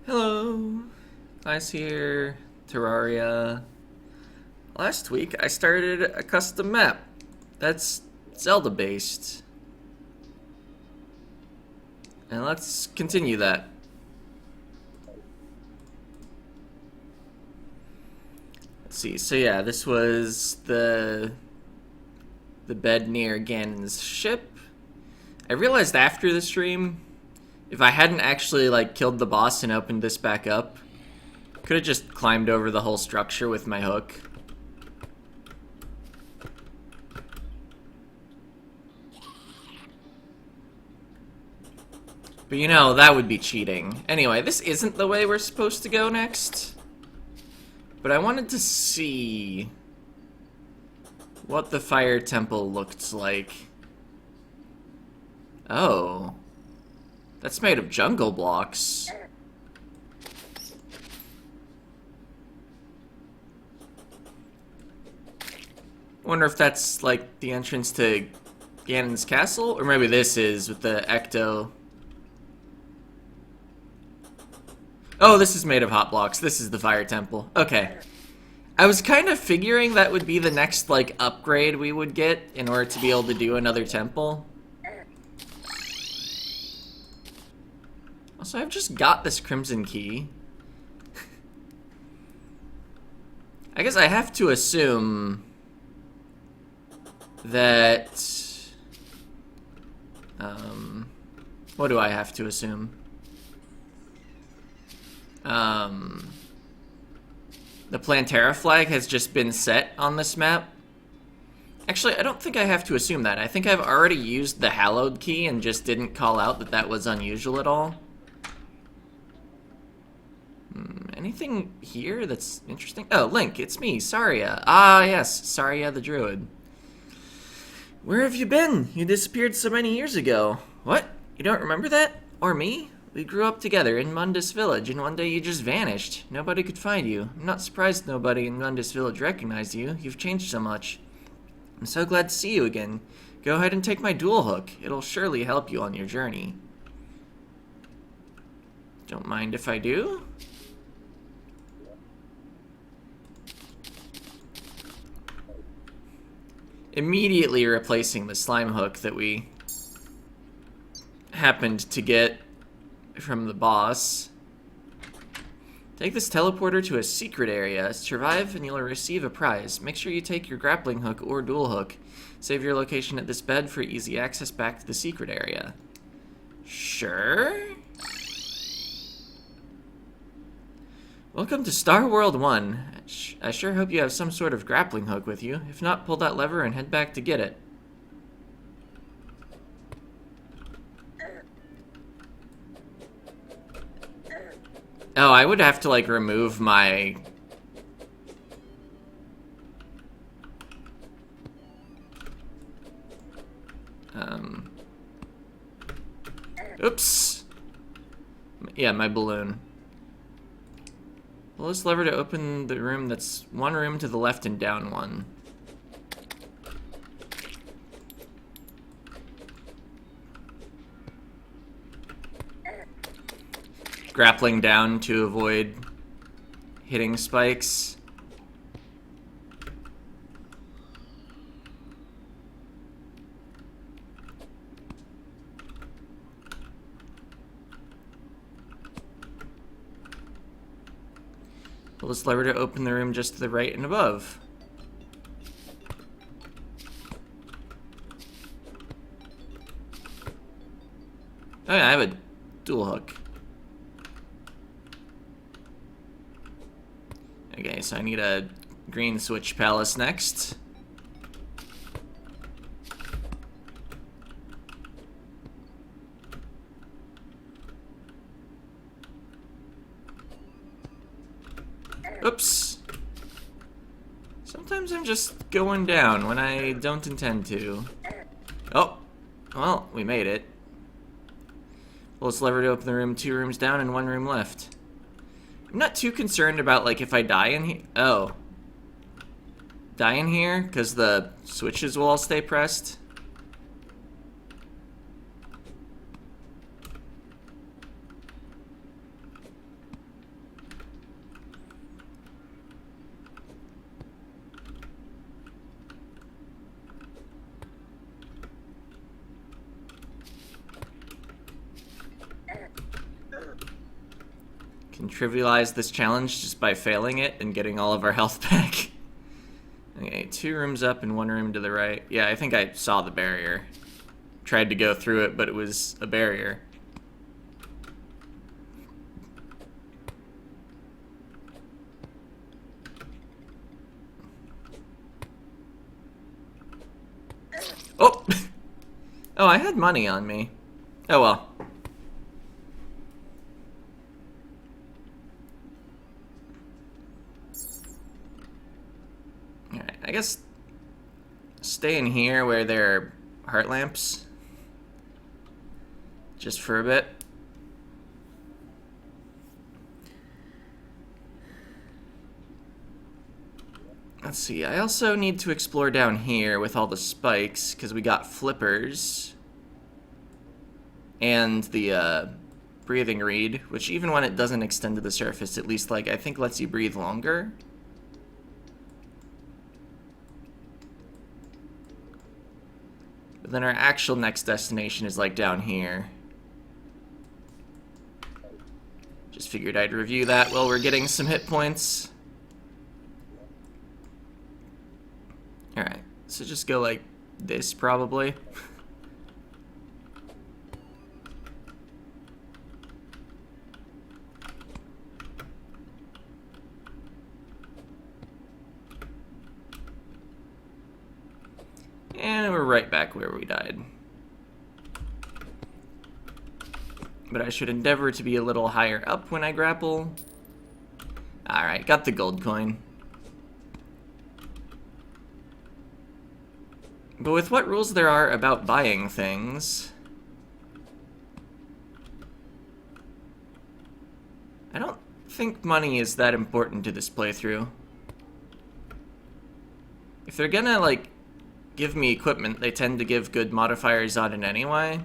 Hello, Nice here, Terraria. Last week I started a custom map that's Zelda based. And let's continue that. Let's see, so yeah, this was the bed near Ganon's ship. I realized after the stream, if I hadn't actually killed the boss and opened this back up, could have just climbed over the whole structure with my hook. But you know, that would be cheating. Anyway, this isn't the way we're supposed to go next. But I wanted to see what the fire temple looked like. Oh. That's made of jungle blocks. Wonder if that's like the entrance to Ganon's castle? Or maybe this is with the Ecto. Oh, this is made of hot blocks. This is the fire temple. Okay. I was kind of figuring that would be the next, upgrade we would get in order to be able to do another temple. Also, I've just got this crimson key. I guess I have to assume that... what do I have to assume? The Plantera flag has just been set on this map. Actually, I don't think I have to assume that. I think I've already used the hallowed key and just didn't call out that that was unusual at all. Anything here that's interesting? Oh, Link, it's me, Saria. Ah, yes, Saria the Druid. Where have you been? You disappeared so many years ago. What? You don't remember that? Or me? We grew up together in Mundus Village, and one day you just vanished. Nobody could find you. I'm not surprised nobody in Mundus Village recognized you. You've changed so much. I'm so glad to see you again. Go ahead and take my dual hook. It'll surely help you on your journey. Don't mind if I do? Immediately replacing the slime hook that we happened to get from the boss. Take this teleporter to a secret area. Survive and you'll receive a prize. Make sure you take your grappling hook or dual hook. Save your location at this bed for easy access back to the secret area. Sure? Welcome to Star World 1. I sure hope you have some sort of grappling hook with you. If not, pull that lever and head back to get it. Oh, I would have to, remove my... Oops! Yeah, my balloon. Pull this lever to open the room that's one room to the left and down one. Grappling down to avoid hitting spikes. Pull this lever to open the room just to the right and above. Oh yeah, I have a dual hook. Okay, so I need a green switch palace next. Oops. Sometimes I'm just going down when I don't intend to. Oh, well, we made it. Pull this lever to open the room, 2 rooms down and 1 room left. I'm not too concerned about, if I die in here. Oh. Die in here? Because the switches will all stay pressed? can trivialize this challenge just by failing it and getting all of our health back. Okay, 2 rooms up and 1 room to the right. Yeah, I think I saw the barrier. Tried to go through it, but it was a barrier. Oh! Oh, I had money on me. Oh well. Alright, I guess stay in here where there are heart lamps. Just for a bit. Let's see, I also need to explore down here with all the spikes, because we got flippers. And the breathing reed, which even when it doesn't extend to the surface, at least, like, I think lets you breathe longer. But then our actual next destination is, like, down here. Just figured I'd review that while we're getting some hit points. Alright, so just go like this, probably. And we're right back where we died. But I should endeavor to be a little higher up when I grapple. Alright, got the gold coin. But with what rules there are about buying things, I don't think money is that important to this playthrough. If they're gonna, like, give me equipment, they tend to give good modifiers on it anyway.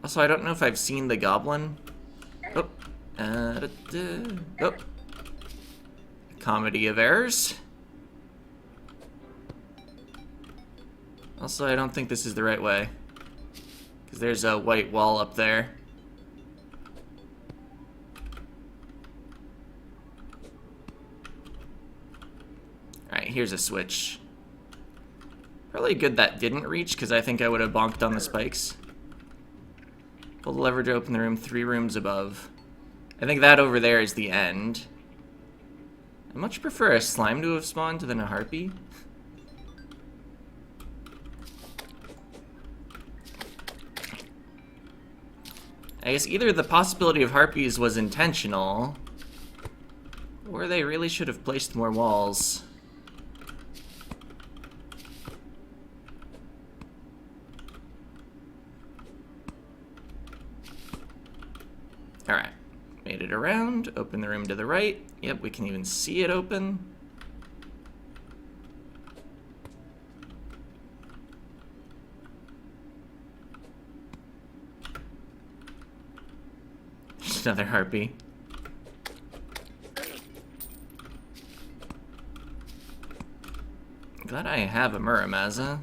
Also, I don't know if I've seen the goblin. Oh. Oh. Comedy of errors. Also, I don't think this is the right way, because there's a white wall up there. Alright, here's a switch. Probably good that didn't reach, because I think I would have bonked on the spikes. Pull the lever to open the room 3 rooms above. I think that over there is the end. I much prefer a slime to have spawned than a harpy. I guess either the possibility of harpies was intentional, or they really should have placed more walls. Alright, made it around, open the room to the right. Yep, we can even see it open. Another harpy. Glad I have a Muramasa.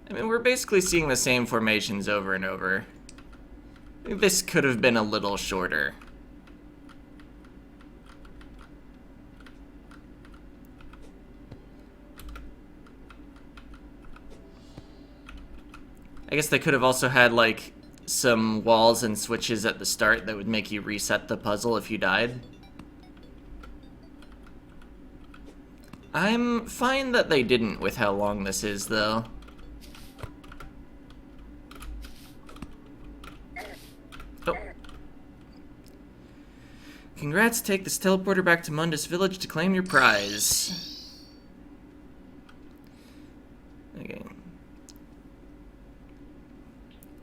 I mean, we're basically seeing the same formations over and over. This could have been a little shorter. I guess they could have also had, like, some walls and switches at the start that would make you reset the puzzle if you died. I'm fine that they didn't with how long this is, though. Oh. Congrats, take this teleporter back to Mundus Village to claim your prize. Okay.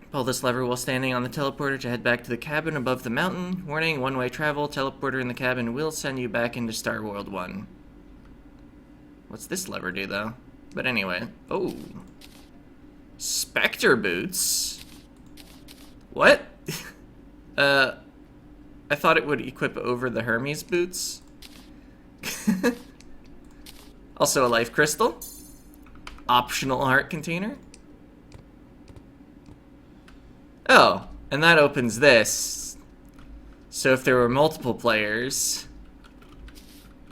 Pull this lever while standing on the teleporter to head back to the cabin above the mountain. Warning, one-way travel. Teleporter in the cabin will send you back into Star World 1. What's this lever do, though? But anyway. Oh. Spectre boots? What? I thought it would equip over the Hermes boots. Also a life crystal. Optional heart container. Oh, and that opens this. So if there were multiple players,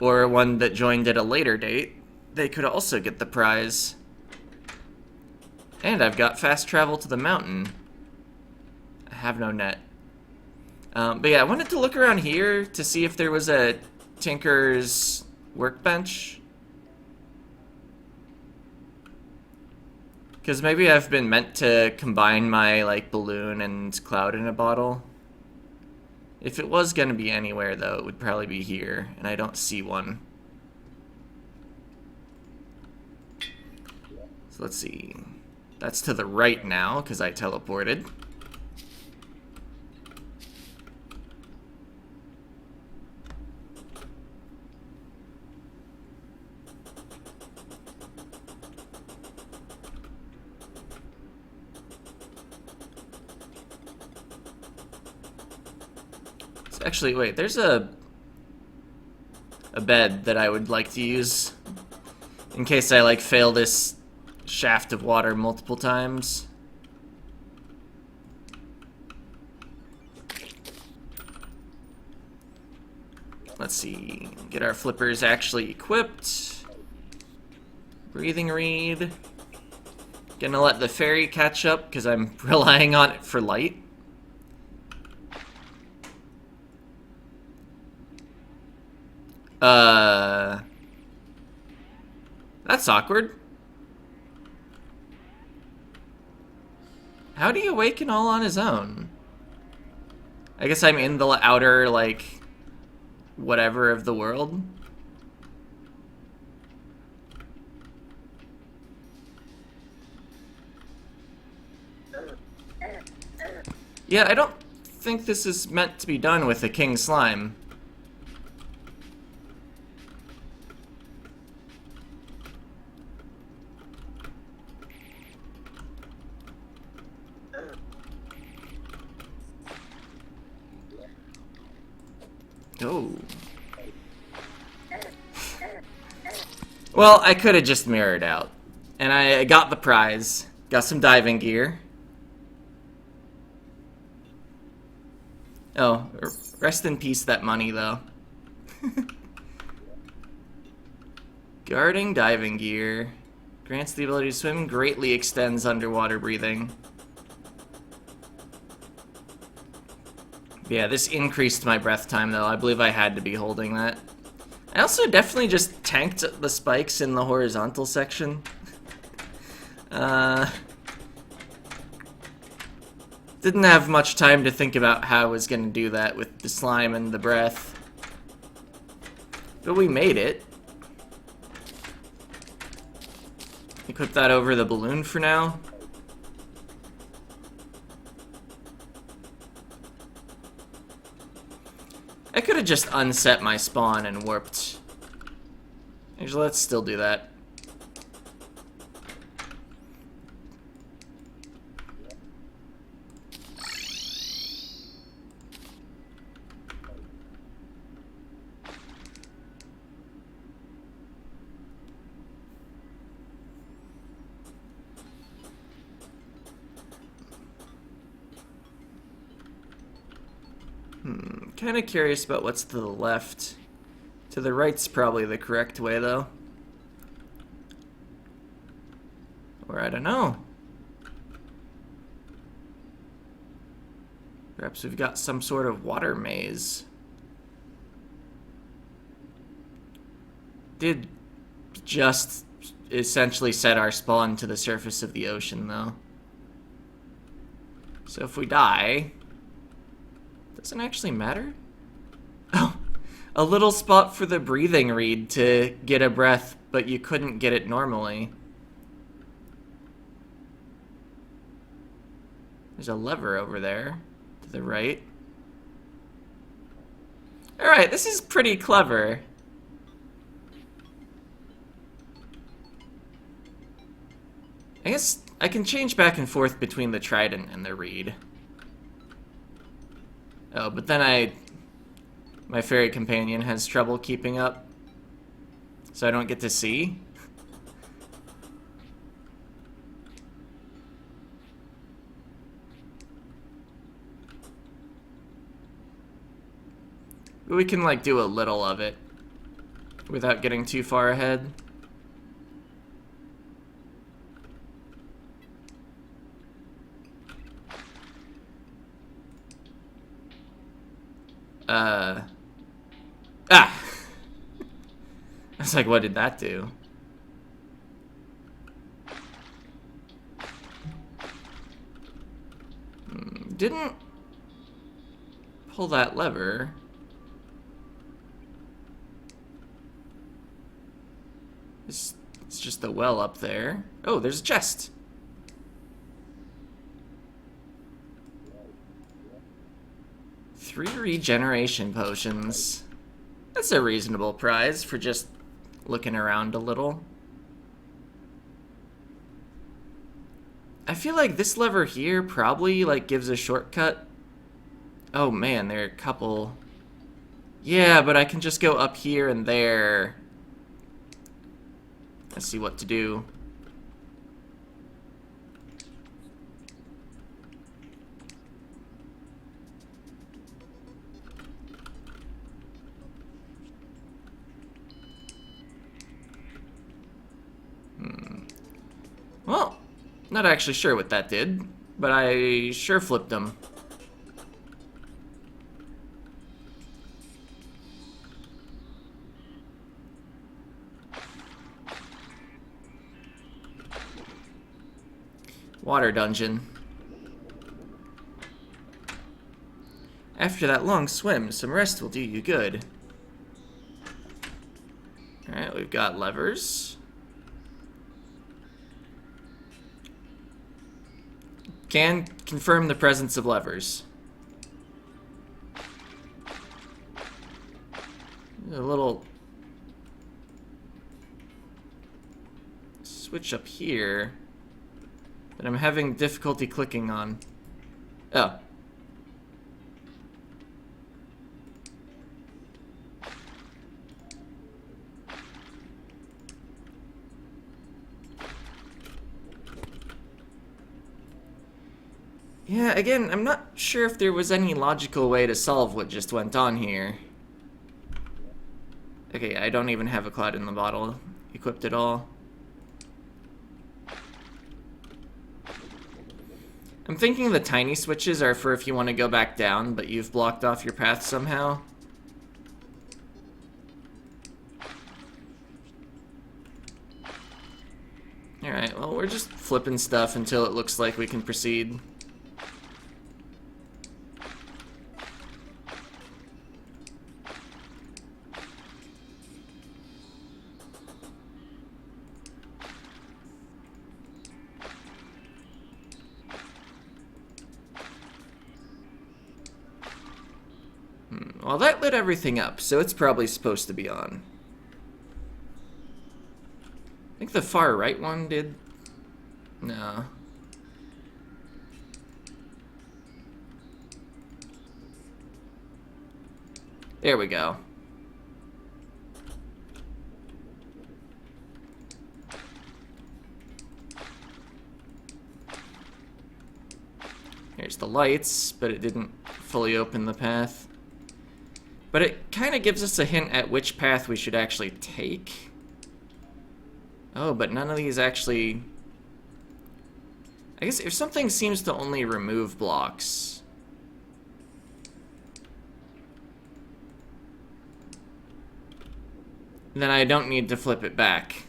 or one that joined at a later date, they could also get the prize. And I've got fast travel to the mountain. I have no net. But yeah, I wanted to look around here to see if there was a Tinker's workbench. Because maybe I've been meant to combine my, like, balloon and cloud in a bottle. If it was going to be anywhere, though, it would probably be here, and I don't see one. So let's see. That's to the right now, because I teleported. Actually, wait, there's a bed that I would like to use in case I, like, fail this shaft of water multiple times. Let's see, get our flippers actually equipped. Breathing reed. Gonna let the fairy catch up because I'm relying on it for light. That's awkward. How do you awaken all on his own? I guess I'm in the outer, like, whatever of the world. Yeah, I don't think this is meant to be done with a king slime. Oh. Well, I could have just mirrored out. And I got the prize. Got some diving gear. Oh, rest in peace that money, though. Guarding diving gear. Grants the ability to swim, greatly extends underwater breathing. Yeah, this increased my breath time, though. I believe I had to be holding that. I also definitely just tanked the spikes in the horizontal section. Didn't have much time to think about how I was going to do that with the slime and the breath. But we made it. Equip that over the balloon for now. I could have just unset my spawn and warped. Actually, let's still do that. Kind of curious about what's to the left. To the right's probably the correct way, though. Or I don't know. Perhaps we've got some sort of water maze. Did just essentially set our spawn to the surface of the ocean, though. So if we die... doesn't actually matter? Oh, a little spot for the breathing reed to get a breath, but you couldn't get it normally. There's a lever over there, to the right. Alright, this is pretty clever. I guess I can change back and forth between the trident and the reed. Oh, but then my fairy companion has trouble keeping up, so I don't get to see. We can, like, do a little of it without getting too far ahead. I was like, what did that do? Didn't pull that lever. It's just the well up there. Oh, there's a chest. Three regeneration potions. That's a reasonable prize for just looking around a little. I feel like this lever here probably, like, gives a shortcut. Oh man, there are a couple. Yeah, but I can just go up here and there. Let's see what to do. Well, not actually sure what that did, but I sure flipped them. Water dungeon. After that long swim, some rest will do you good. Alright, we've got levers. Can confirm the presence of levers. A little switch up here that I'm having difficulty clicking on. Oh. Yeah, again, I'm not sure if there was any logical way to solve what just went on here. Okay, I don't even have a cloud in the bottle equipped at all. I'm thinking the tiny switches are for if you want to go back down, but you've blocked off your path somehow. Alright, well, we're just flipping stuff until it looks like we can proceed. Well, that lit everything up, so it's probably supposed to be on. I think the far right one did. No. There we go. Here's the lights, but it didn't fully open the path. But it kind of gives us a hint at which path we should actually take. Oh, but none of these actually... I guess if something seems to only remove blocks... then I don't need to flip it back.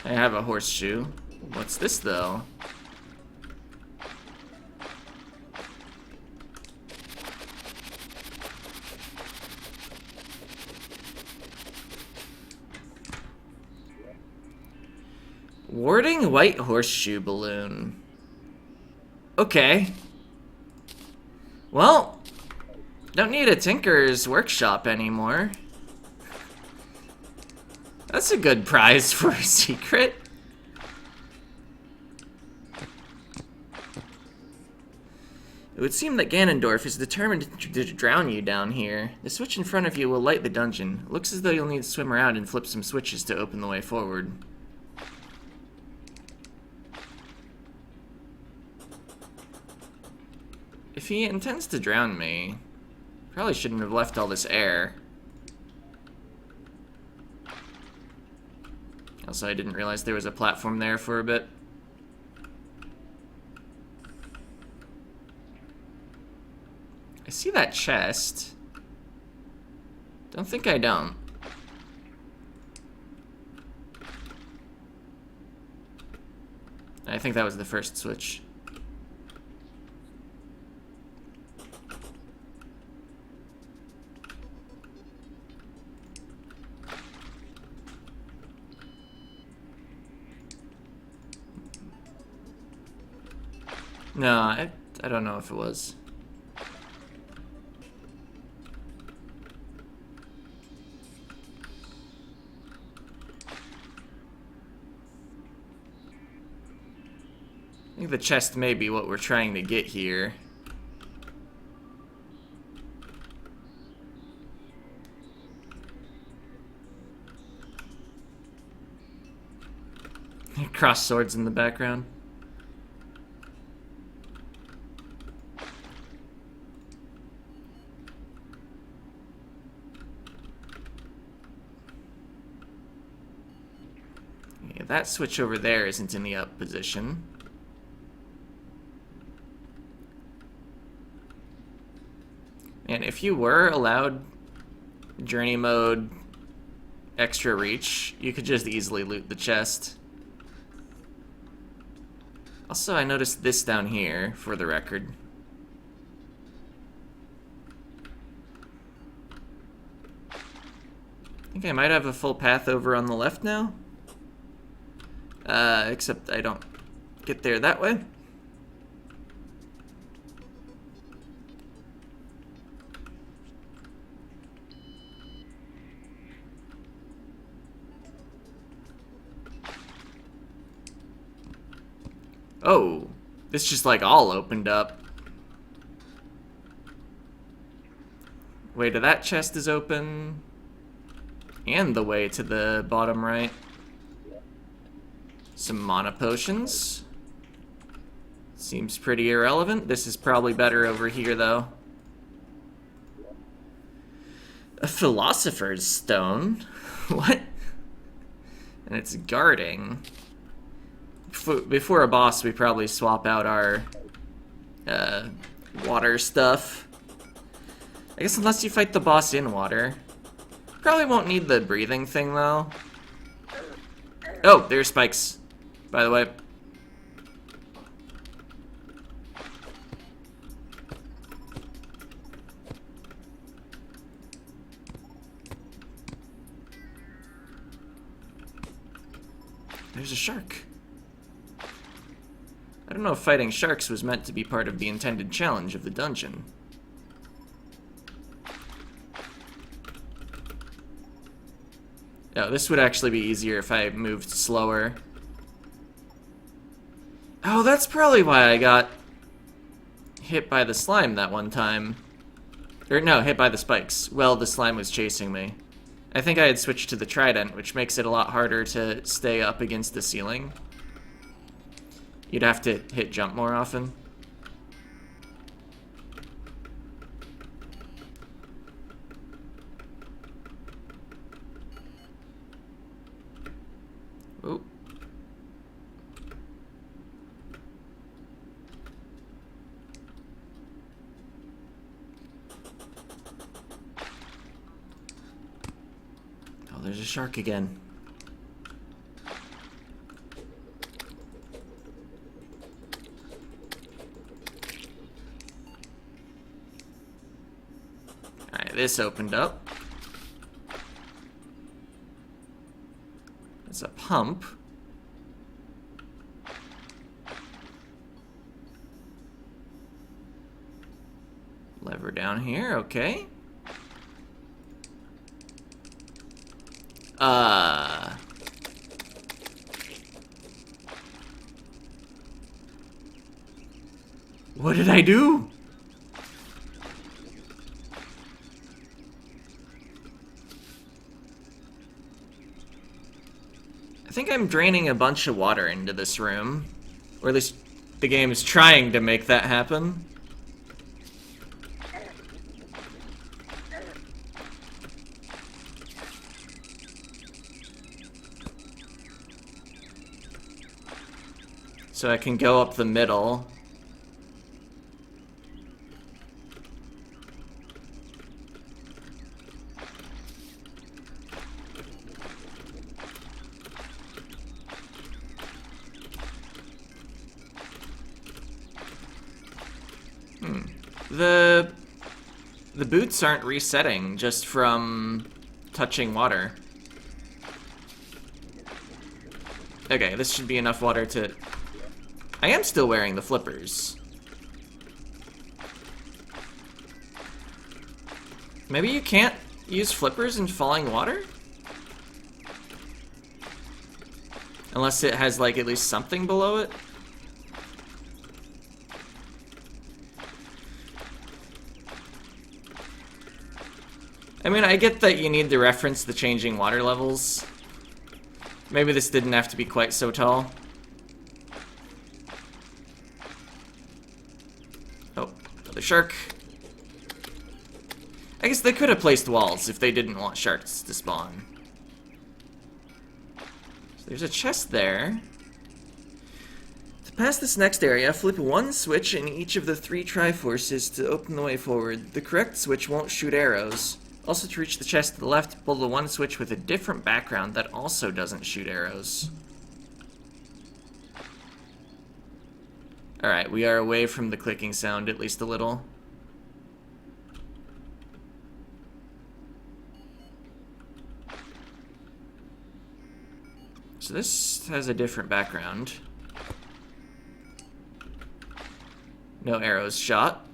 I have a horseshoe. What's this, though? Warding white horseshoe balloon. Okay. Well, don't need a tinker's workshop anymore. That's a good prize for a secret. would seem that Ganondorf is determined to drown you down here. The switch in front of you will light the dungeon. It looks as though you'll need to swim around and flip some switches to open the way forward. If he intends to drown me, probably shouldn't have left all this air. Also, I didn't realize there was a platform there for a bit. I see that chest. Don't think I don't. I think that was the first switch. No, I don't know if it was. I think the chest may be what we're trying to get here. Cross swords in the background. Yeah, that switch over there isn't in the up position. And if you were allowed journey mode extra reach, you could just easily loot the chest. Also, I noticed this down here, for the record. I think I might have a full path over on the left now. Except I don't get there that way. Oh, this just like all opened up. Way to that chest is open. And the way to the bottom right. Some mana potions. Seems pretty irrelevant. This is probably better over here though. A philosopher's stone? What? And it's guarding. Before a boss, we probably swap out our water stuff. I guess unless you fight the boss in water. Probably won't need the breathing thing, though. Oh, there's spikes, by the way. There's a shark. I don't know if fighting sharks was meant to be part of the intended challenge of the dungeon. Oh, this would actually be easier if I moved slower. Oh, that's probably why I got hit by the slime that one time. Or no, hit by the spikes. Well, the slime was chasing me. I think I had switched to the trident, which makes it a lot harder to stay up against the ceiling. You'd have to hit jump more often. Ooh. Oh, there's a shark again. This opened up. It's a pump. Lever down here, okay. What did I do? I think I'm draining a bunch of water into this room. Or at least the game is trying to make that happen. So I can go up the middle. The boots aren't resetting just from touching water. Okay, this should be enough water to... I am still wearing the flippers. Maybe you can't use flippers in falling water? Unless it has, like, at least something below it? I mean, I get that you need to reference the changing water levels. Maybe this didn't have to be quite so tall. Oh, another shark. I guess they could have placed walls if they didn't want sharks to spawn. So there's a chest there. To pass this next area, flip one switch in each of the 3 Triforces to open the way forward. The correct switch won't shoot arrows. Also, to reach the chest to the left, pull the one switch with a different background that also doesn't shoot arrows. Alright, we are away from the clicking sound, at least a little. So this has a different background. No arrows shot.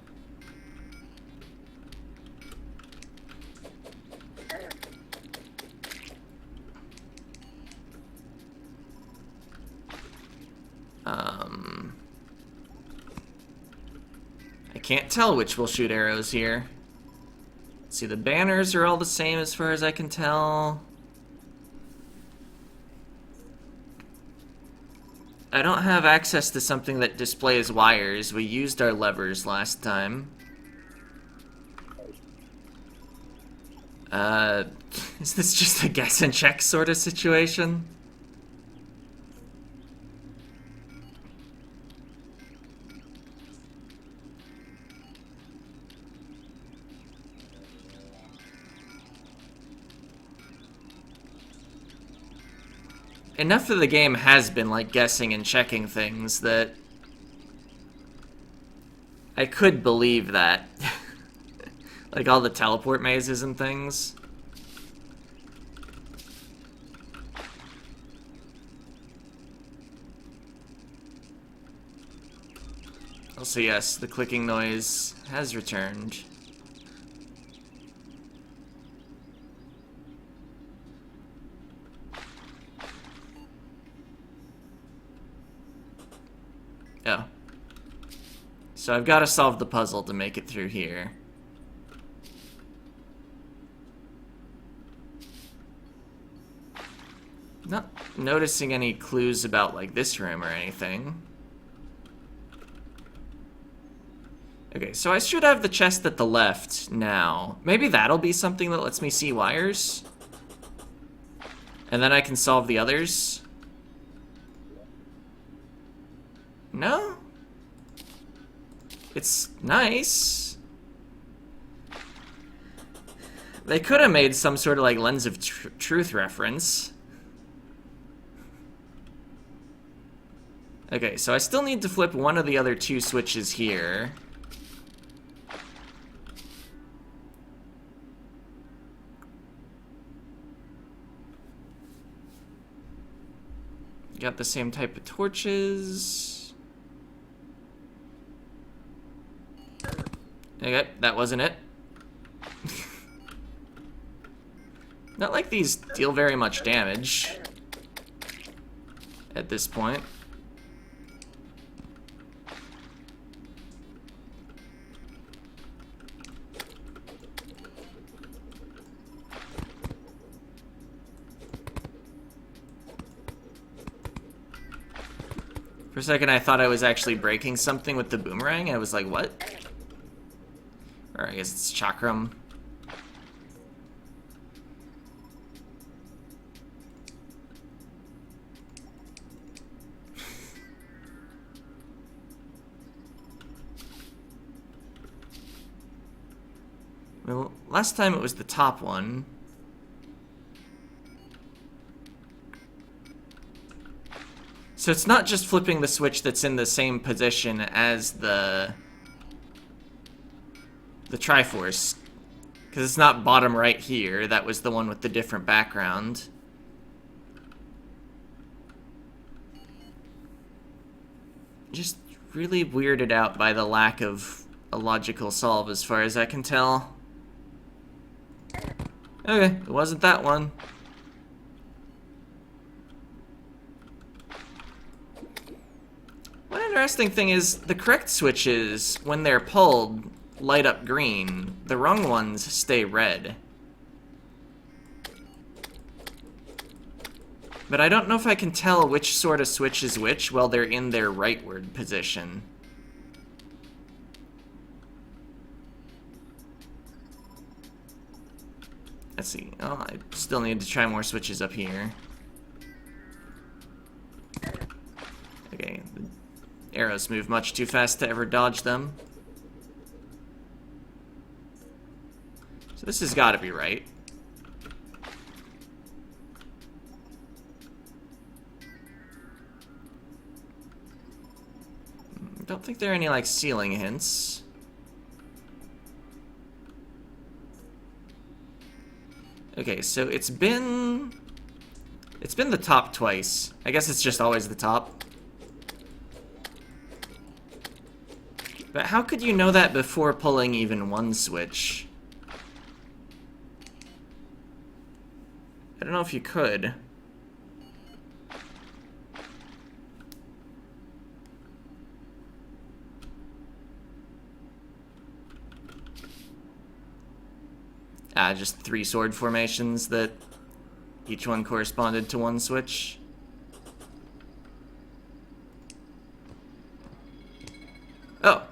I can't tell which will shoot arrows here. Let's see, the banners are all the same as far as I can tell. I don't have access to something that displays wires. We used our levers last time. Is this just a guess and check sort of situation? Enough of the game has been like guessing and checking things that I could believe that. Like all the teleport mazes and things. Also, yes, the clicking noise has returned. Oh. So I've got to solve the puzzle to make it through here. Not noticing any clues about, like, this room or anything. Okay, so I should have the chest at the left now. Maybe that'll be something that lets me see wires. And then I can solve the others. No? It's nice. They could have made some sort of like lens of truth reference. Okay, so I still need to flip one of the other 2 switches here. Got the same type of torches. Okay, that wasn't it. Not like these deal very much damage at this point. For a second, I thought I was actually breaking something with the boomerang. I was like, what? Or I guess it's chakram. Well, last time it was the top one. So it's not just flipping the switch that's in the same position as the Triforce. Because it's not bottom right here. That was the one with the different background. Just really weirded out by the lack of a logical solve as far as I can tell. Okay, it wasn't that one. One interesting thing is the correct switches, when they're pulled, light up green. The wrong ones stay red. But I don't know if I can tell which sort of switch is which while they're in their rightward position. Let's see. Oh, I still need to try more switches up here. Okay, the arrows move much too fast to ever dodge them. So this has got to be right. Don't think there are any, like, ceiling hints. Okay, so it's been the top twice. I guess it's just always the top. But how could you know that before pulling even one switch? I don't know if you could. Just 3 sword formations that each one corresponded to one switch. Oh.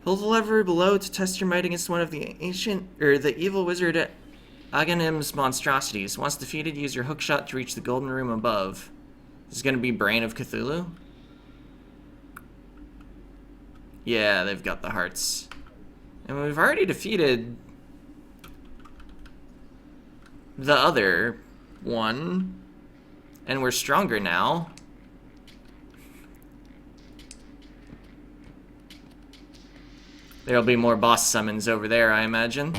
Pull the lever below to test your might against one of the the evil wizard Aghanim's monstrosities. Once defeated, use your hookshot to reach the golden room above. This is gonna be Brain of Cthulhu? Yeah, they've got the hearts. And we've already defeated the other one, and we're stronger now. There'll be more boss summons over there, I imagine.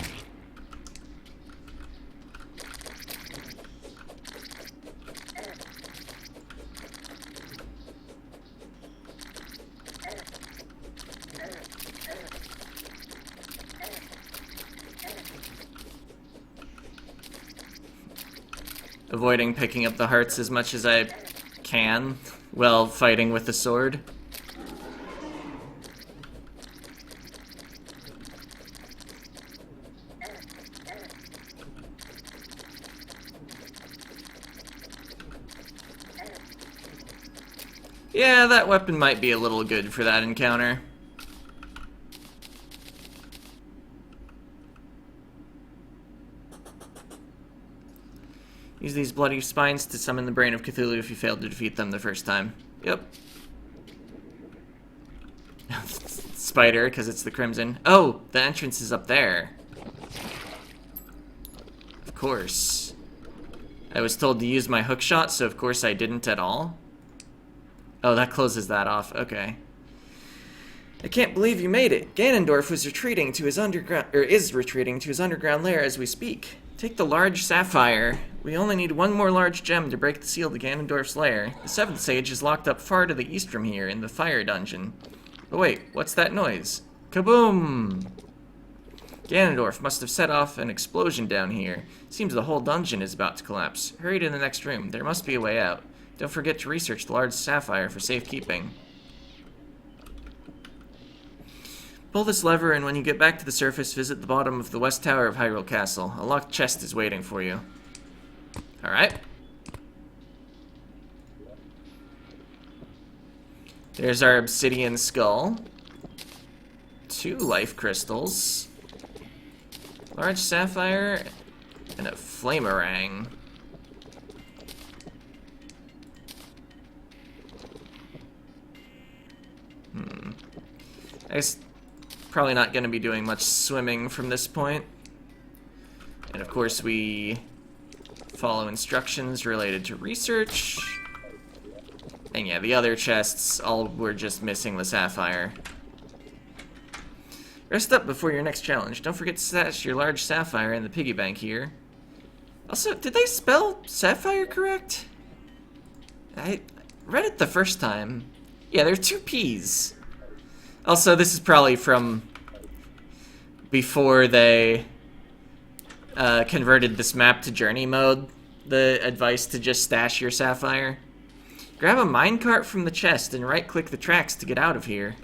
Avoiding picking up the hearts as much as I can while fighting with the sword. Yeah, that weapon might be a little good for that encounter. Use these bloody spines to summon the Brain of Cthulhu if you failed to defeat them the first time. Yep. Spider, because it's the Crimson. Oh, the entrance is up there. Of course. I was told to use my hookshot, so of course I didn't at all. Oh, that closes that off. Okay. I can't believe you made it. Ganondorf was retreating to his is retreating to his underground lair as we speak. Take the large sapphire. We only need one more large gem to break the seal to Ganondorf's lair. The 7th sage is locked up far to the east from here in the fire dungeon. But wait, what's that noise? Kaboom! Ganondorf must have set off an explosion down here. Seems the whole dungeon is about to collapse. Hurry to the next room. There must be a way out. Don't forget to research the large sapphire for safekeeping. Pull this lever, and when you get back to the surface, visit the bottom of the west tower of Hyrule Castle. A locked chest is waiting for you. Alright. There's our obsidian skull. 2 life crystals. Large sapphire. And a flamerang. I guess probably not going to be doing much swimming from this point. And of course we follow instructions related to research. And yeah, the other chests, all were just missing the sapphire. Rest up before your next challenge. Don't forget to stash your large sapphire in the piggy bank here. Also, did they spell sapphire correct? I read it the first time. Yeah, there are 2 P's. Also, this is probably from before they converted this map to journey mode. The advice to just stash your sapphire. Grab a minecart from the chest and right-click the tracks to get out of here.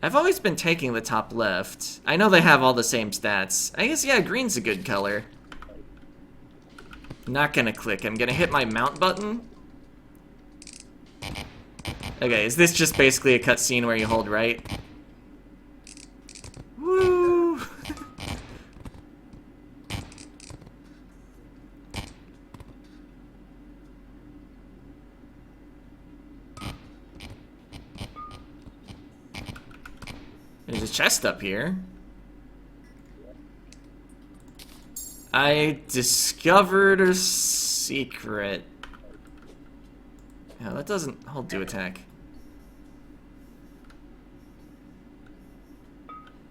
I've always been taking the top left. I know they have all the same stats. I guess, yeah, green's a good color. Not gonna click. I'm gonna hit my mount button. Okay, is this just basically a cutscene where you hold right? Woo! There's a chest up here. I discovered a secret. Yeah, that doesn't hold to attack.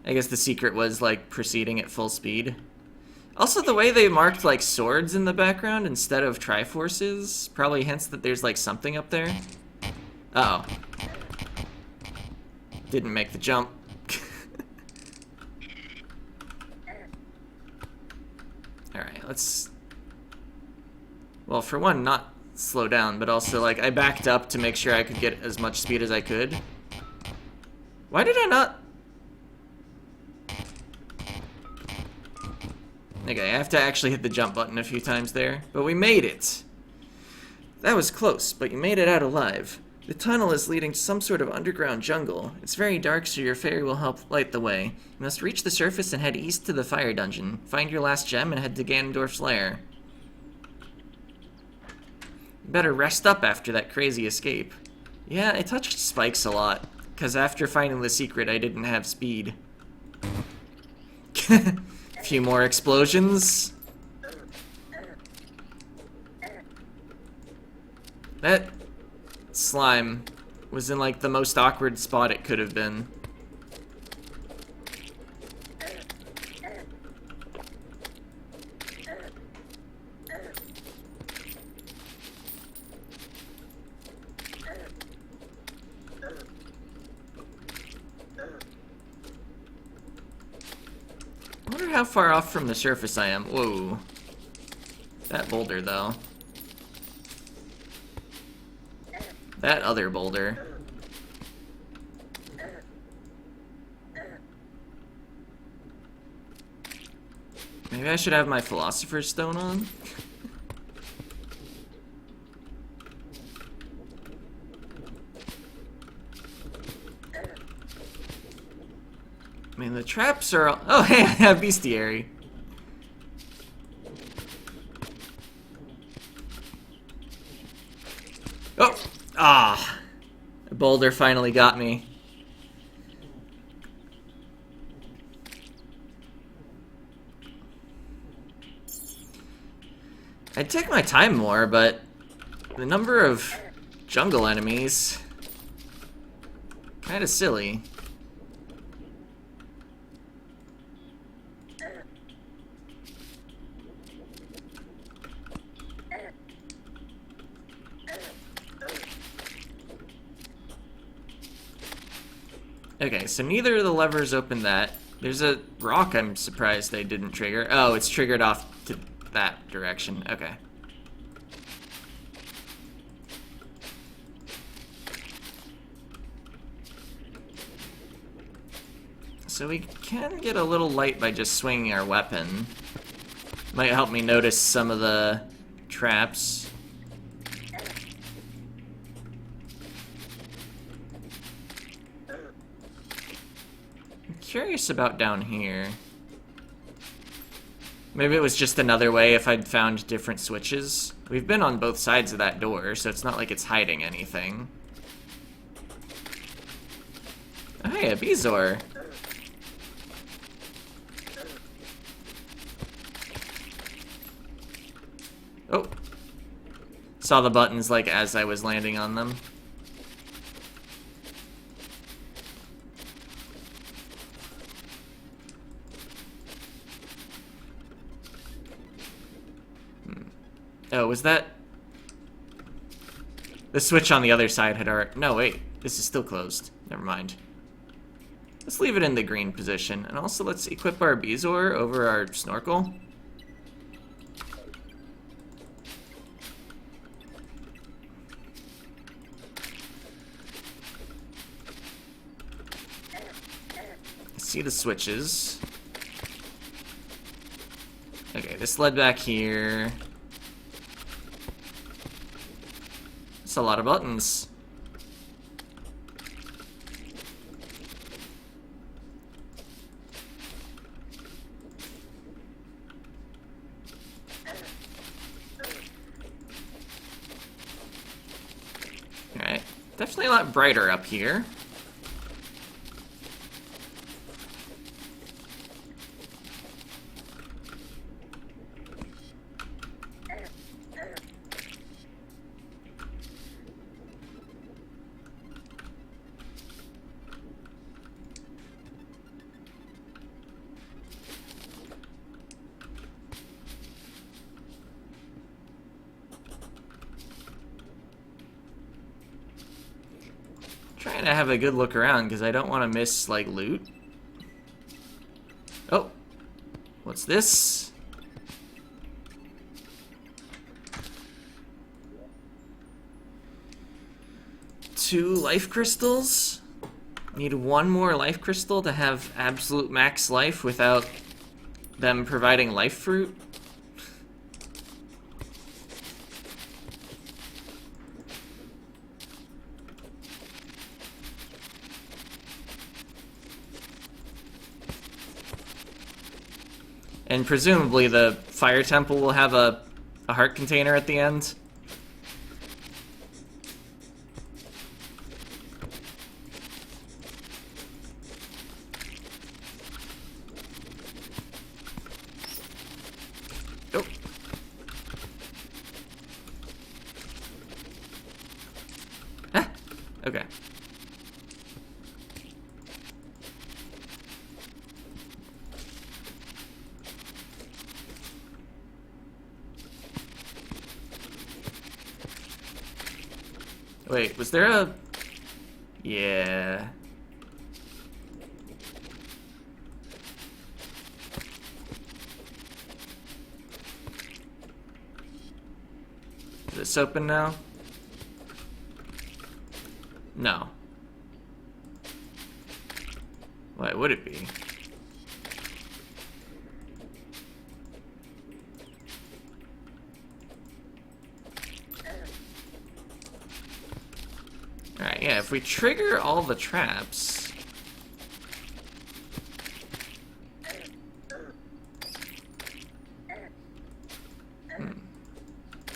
I guess the secret was, like, proceeding at full speed. Also, the way they marked, like, swords in the background instead of triforces probably hints that there's, like, something up there. Uh-oh. Didn't make the jump. Alright, let's... Well, for one, not slow down, but also, like, I backed up to make sure I could get as much speed as I could. Why did I not... Okay, I have to actually hit the jump button a few times there, but we made it! That was close, but you made it out alive. The tunnel is leading to some sort of underground jungle. It's very dark, so your fairy will help light the way. You must reach the surface and head east to the fire dungeon. Find your last gem and head to Ganondorf's lair. You better rest up after that crazy escape. Yeah, I touched spikes a lot, because after finding the secret, I didn't have speed. A few more explosions. That slime was in, like, the most awkward spot it could have been. I wonder how far off from the surface I am. Whoa. That boulder, though. That other boulder. Maybe I should have my Philosopher's Stone on? I mean, the traps are all... Oh, hey, I have Bestiary. Oh! Ah! The boulder finally got me. I'd take my time more, but the number of jungle enemies... kinda silly. Okay, so neither of the levers open that. There's a rock I'm surprised they didn't trigger. Oh, it's triggered off to that direction. Okay. So we can get a little light by just swinging our weapon. Might help me notice some of the traps. curious about down here. Maybe it was just another way if I'd found different switches. We've been on both sides of that door, so it's not like it's hiding anything. Oh, hey, a Bezoar. Oh. Saw the buttons, like, as I was landing on them. Oh, was that... The switch on the other side had already... No, wait. This is still closed. Never mind. Let's leave it in the green position. And also, let's equip our Bezoar over our snorkel. See the switches. Okay, this led back here. It's a lot of buttons. Alright, definitely a lot brighter up here. Trying to have a good look around because I don't want to miss, like, loot. Oh, what's this? Two life crystals. Need one more life crystal to have absolute max life without them providing life fruit. And presumably the fire temple will have a heart container at the end. Oh. Ah, okay. Wait, was there a... Yeah... Is this open now? No. Why would it be? Alright, yeah, if we trigger all the traps...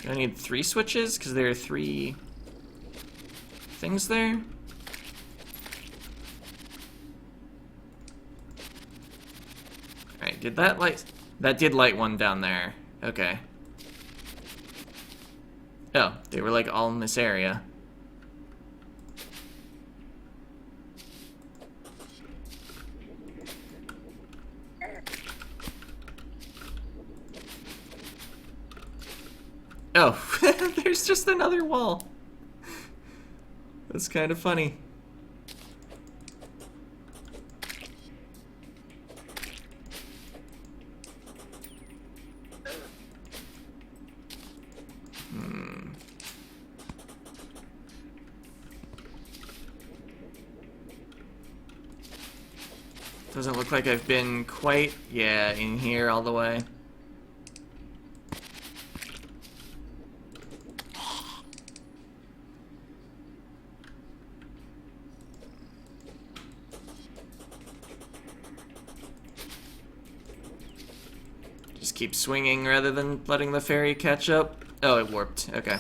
Do I need 3 switches? Because there are 3 things there? Alright, did that light... That did light one down there. Okay. Oh, they were like all in this area. Oh, there's just another wall. That's kind of funny. Doesn't look like I've been quite, in here all the way. just keep swinging rather than letting the fairy catch up. Oh, it warped. Okay.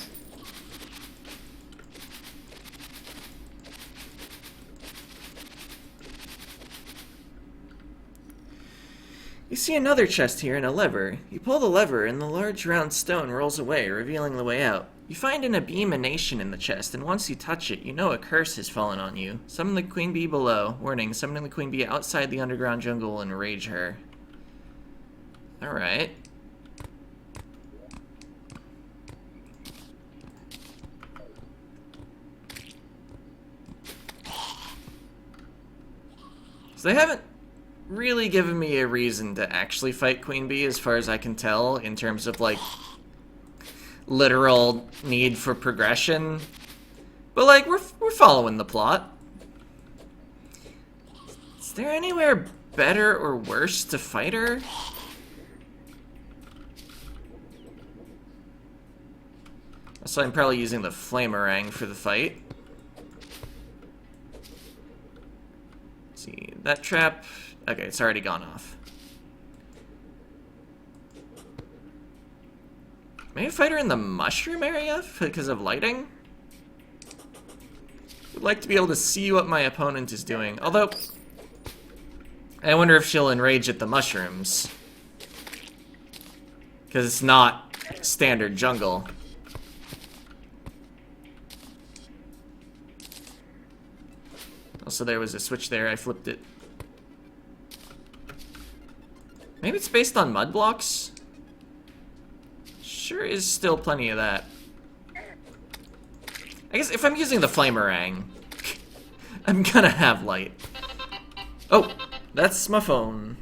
You see another chest here and a lever. You pull the lever and the large round stone rolls away, revealing the way out. You find an abeam emanation in the chest, and once you touch it, you know a curse has fallen on you. Summon the queen bee below. Warning, summoning the queen bee outside the underground jungle will enrage her. Alright. So they haven't really given me a reason to actually fight Queen Bee, as far as I can tell, in terms of, like, literal need for progression. But, like, we're following the plot. Is there anywhere better or worse to fight her? So I'm probably using the Flamerang for the fight. Let's see, that trap... Okay, it's already gone off. Maybe fight her in the mushroom area because of lighting? Would like to be able to see what my opponent is doing. Although, I wonder if she'll enrage at the mushrooms. Because it's not standard jungle. Also, there was a switch there. I flipped it. Maybe it's based on mud blocks? Sure is still plenty of that. I guess if I'm using the Flamerang, I'm gonna have light. Oh, that's my phone.